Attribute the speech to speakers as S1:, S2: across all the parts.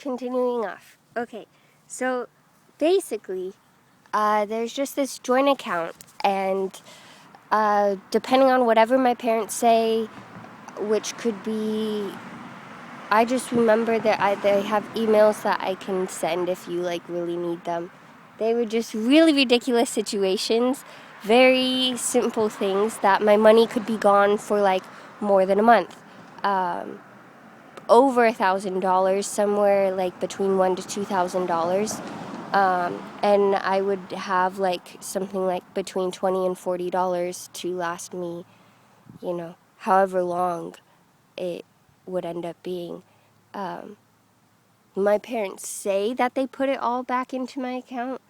S1: continuing off. Okay, so basically, there's just this joint account, and depending on whatever my parents say, which could be, I just remember that they have emails that I can send if you really need them. They were just really ridiculous situations, very simple things that my money could be gone for more than a month. Over $1,000, somewhere between $1,000 to $2,000. And I would have something between $20 and $40 to last me, however long it would end up being. My parents say that they put it all back into my account.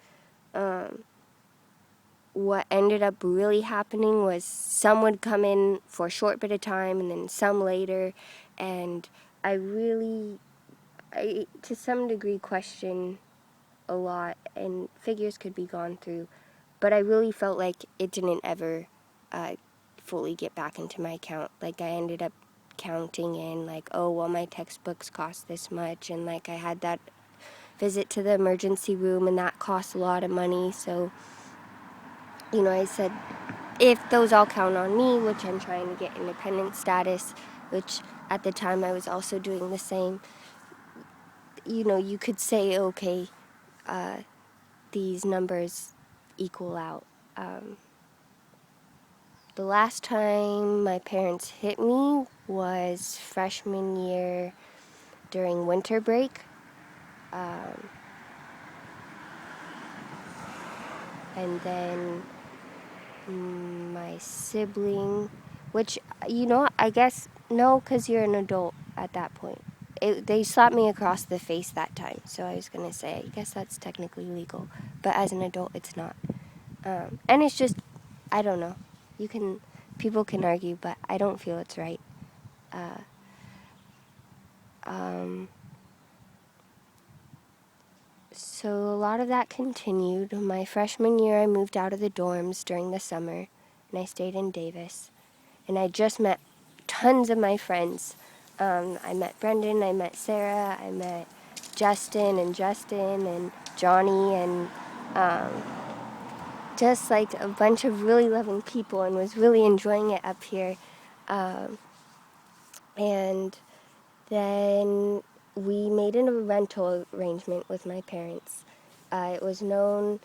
S1: What ended up really happening was some would come in for a short bit of time and then some later, and I to some degree question a lot, and figures could be gone through, but I really felt like it didn't ever fully get back into my account. I ended up counting in oh, well, my textbooks cost this much, and I had that visit to the emergency room, and that cost a lot of money. So I said, if those all count on me, which I'm trying to get independent status, which at the time I was also doing the same, you could say, okay, these numbers equal out. The last time my parents hit me was freshman year during winter break. And then my sibling, which, I guess, no, because you're an adult at that point. They slapped me across the face that time, so I was going to say, I guess that's technically legal, but as an adult, it's not. And it's just, I don't know. People can argue, but I don't feel it's right. So a lot of that continued. My freshman year, I moved out of the dorms during the summer, and I stayed in Davis. And I just met tons of my friends. I met Brendan, I met Sarah, I met Justin and Johnny, and just a bunch of really loving people, and was really enjoying it up here. And then we made a rental arrangement with my parents. It was known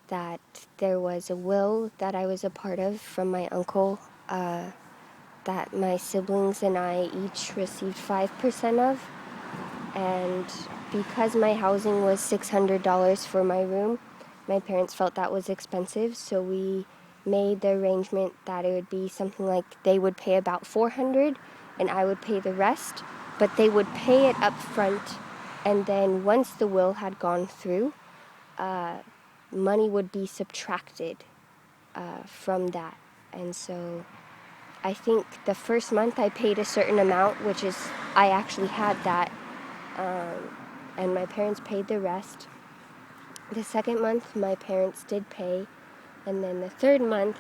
S1: that there was a will that I was a part of from my uncle, that my siblings and I each received 5% of. And because my housing was $600 for my room, my parents felt that was expensive, so we made the arrangement that it would be something like they would pay about $400 and I would pay the rest, but they would pay it up front, and then once the will had gone through, money would be subtracted from that. And so I think the first month I paid a certain amount, which is, I actually had that, and my parents paid the rest. The second month, my parents did pay, and then the third month,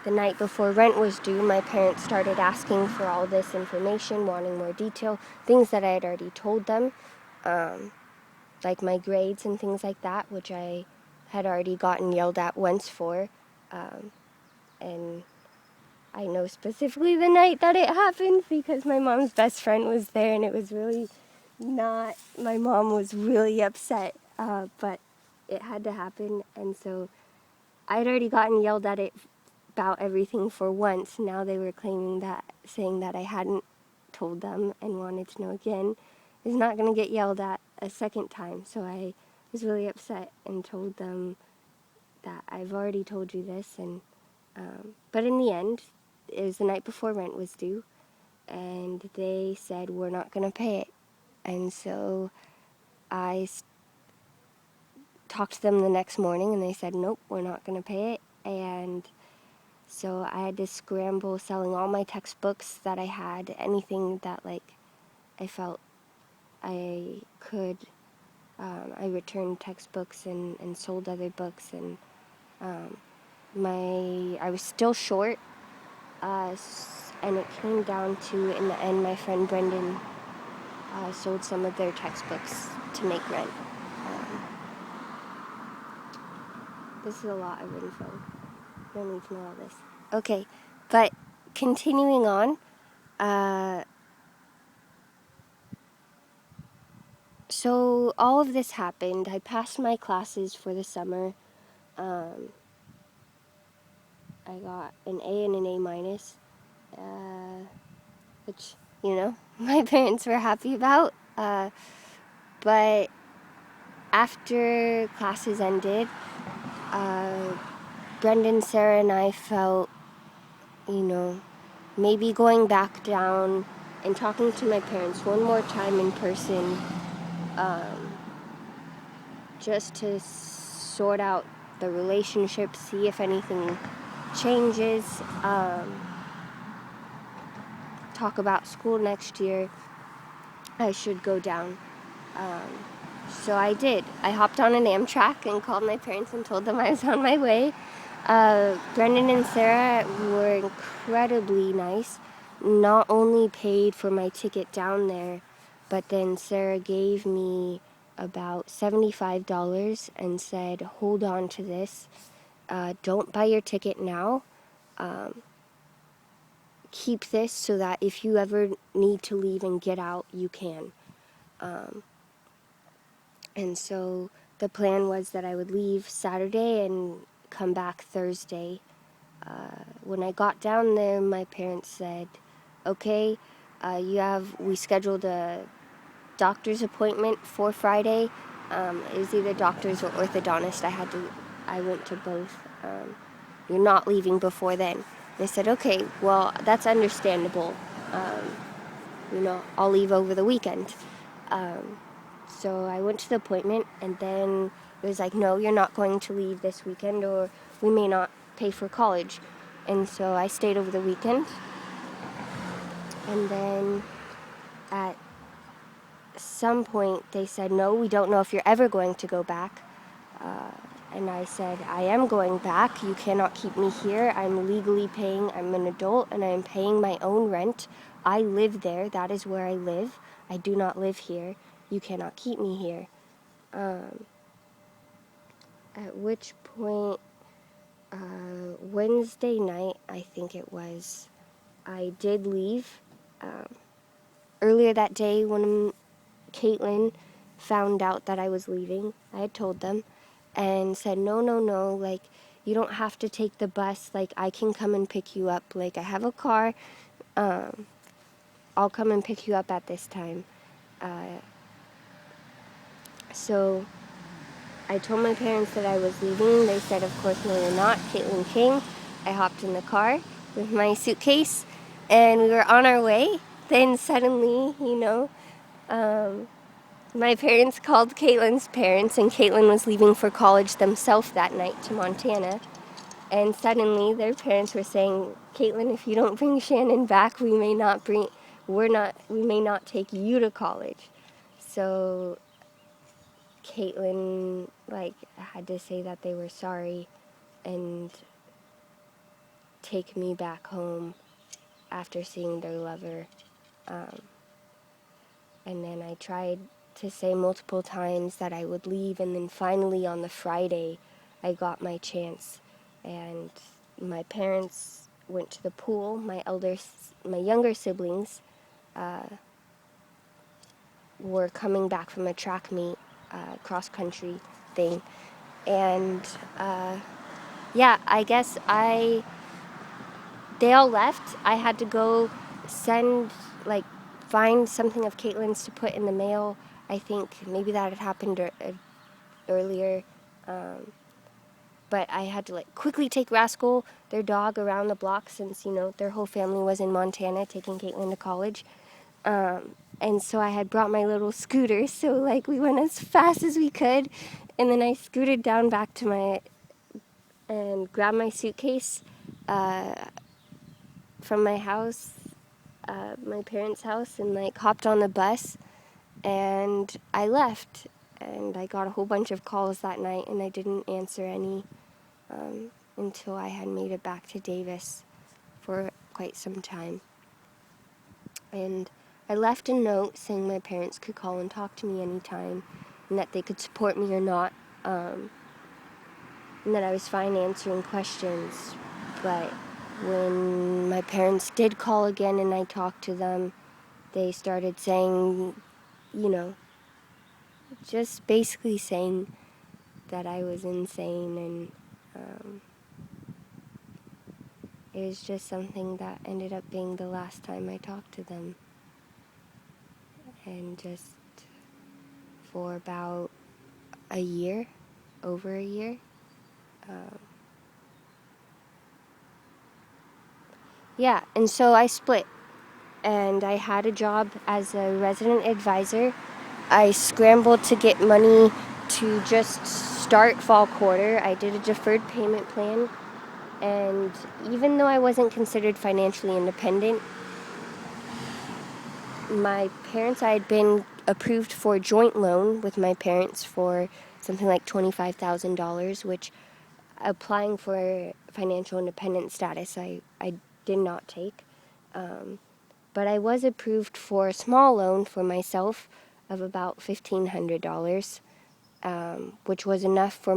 S1: the night before rent was due, my parents started asking for all this information, wanting more detail, things that I had already told them, like my grades and things like that, which I had already gotten yelled at once for, and I know specifically the night that it happened because my mom's best friend was there, and it was really not, my mom was really upset, but it had to happen. And so I'd already gotten yelled at it about everything for once. Now they were saying that I hadn't told them and wanted to know again. Is not going to get yelled at a second time. So I was really upset and told them that I've already told you this. And but in the end, it was the night before rent was due, and they said, we're not going to pay it. And so I talked to them the next morning, and they said, nope, we're not going to pay it. And so I had to scramble selling all my textbooks that I had, anything that I felt I could. I returned textbooks and sold other books, and I was still short, and it came down to, in the end, my friend Brendan sold some of their textbooks to make rent. This is a lot of info. No need to know all this. Okay, but continuing on, so all of this happened. I passed my classes for the summer. I got an A and an A minus, which, my parents were happy about. But after classes ended, Brendan, Sarah, and I felt, maybe going back down and talking to my parents one more time in person, just to sort out the relationship, see if anything changes, talk about school next year. I should go down. So I did. I hopped on an Amtrak and called my parents and told them I was on my way. Brendan and Sarah were incredibly nice. Not only paid for my ticket down there, but then Sarah gave me about $75 and said, hold on to this. Don't buy your ticket now. Keep this so that if you ever need to leave and get out, you can. And so the plan was that I would leave Saturday and come back Thursday. When I got down there, my parents said, okay, we scheduled a doctor's appointment for Friday. It was either doctor's or orthodontist. I went to both. You're not leaving before then. They said, okay, well, that's understandable. I'll leave over the weekend. So I went to the appointment, and then it was like, no, you're not going to leave this weekend, or we may not pay for college. And so I stayed over the weekend. And then at some point, they said, no, we don't know if you're ever going to go back. And I said, I am going back. You cannot keep me here. I'm legally paying. I'm an adult, and I'm paying my own rent. I live there. That is where I live. I do not live here. You cannot keep me here. At which point, Wednesday night, I think it was, I did leave. Earlier that day, when Caitlin found out that I was leaving, I had told them and said, no, like, you don't have to take the bus. Like, I can come and pick you up. Like, I have a car. I'll come and pick you up at this time. So I told my parents that I was leaving. They said, of course, no, you're not. Caitlin came. I hopped in the car with my suitcase, and we were on our way. Then suddenly, my parents called Caitlin's parents, and Caitlin was leaving for college themselves that night to Montana. And suddenly, their parents were saying, Caitlin, if you don't bring Shannon back, we may not take you to college. So Caitlin, had to say that they were sorry and take me back home after seeing their lover. And then I tried to say multiple times that I would leave, and then finally on the Friday, I got my chance. And my parents went to the pool. My younger siblings were coming back from a track meet, cross-country thing. And, I guess they all left. I had to go find something of Caitlin's to put in the mail. I think maybe that had happened earlier. But I had to quickly take Rascal, their dog, around the block since, their whole family was in Montana taking Caitlin to college. And so I had brought my little scooter, so we went as fast as we could. And then I scooted down back and grabbed my suitcase from my house, my parents' house, and hopped on the bus, and I left. And I got a whole bunch of calls that night, and I didn't answer any until I had made it back to Davis for quite some time. And I left a note saying my parents could call and talk to me anytime, and that they could support me or not, and that I was fine answering questions. But when my parents did call again and I talked to them, they started saying, just basically saying that I was insane, and it was just something that ended up being the last time I talked to them. And just for about a year, over a year. Yeah, and so I split, and I had a job as a resident advisor. I scrambled to get money to just start fall quarter. I did a deferred payment plan, and even though I wasn't considered financially independent, I had been approved for a joint loan with my parents for something like $25,000, which applying for financial independence status, I did not take. But I was approved for a small loan for myself of about $1,500, which was enough for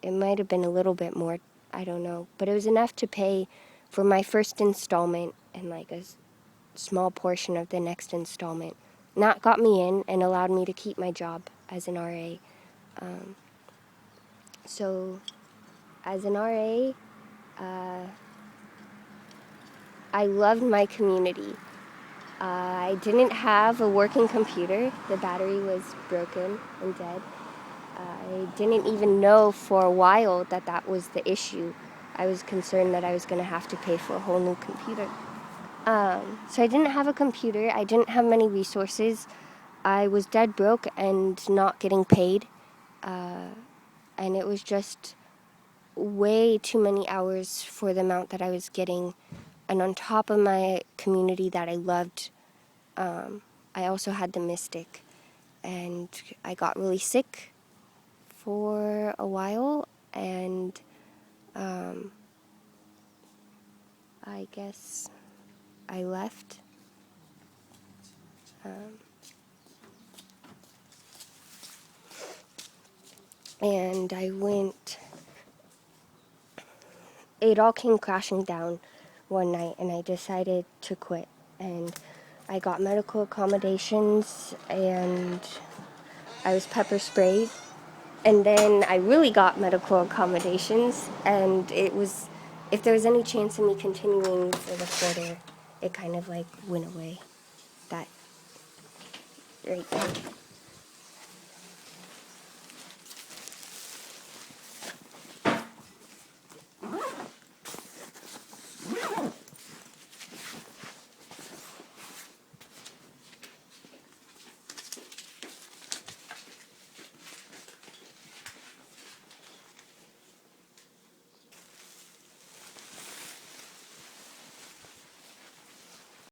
S1: it might have been a little bit more, I don't know, but it was enough to pay for my first installment and like a small portion of the next installment. And that got me in and allowed me to keep my job as an RA. So as an RA, I loved my community. I didn't have a working computer. The battery was broken and dead. I didn't even know for a while that was the issue. I was concerned that I was going to have to pay for a whole new computer. So I didn't have a computer. I didn't have many resources. I was dead broke and not getting paid. And it was just way too many hours for the amount that I was getting. And on top of my community that I loved, I also had the Mystic. And I got really sick for a while, and I guess I left. And I went, it all came crashing down one night, and I decided to quit. And I got medical accommodations, and I was pepper sprayed. And then I really got medical accommodations, and it was, if there was any chance of me continuing for the quarter, it kind of like went away. That right there.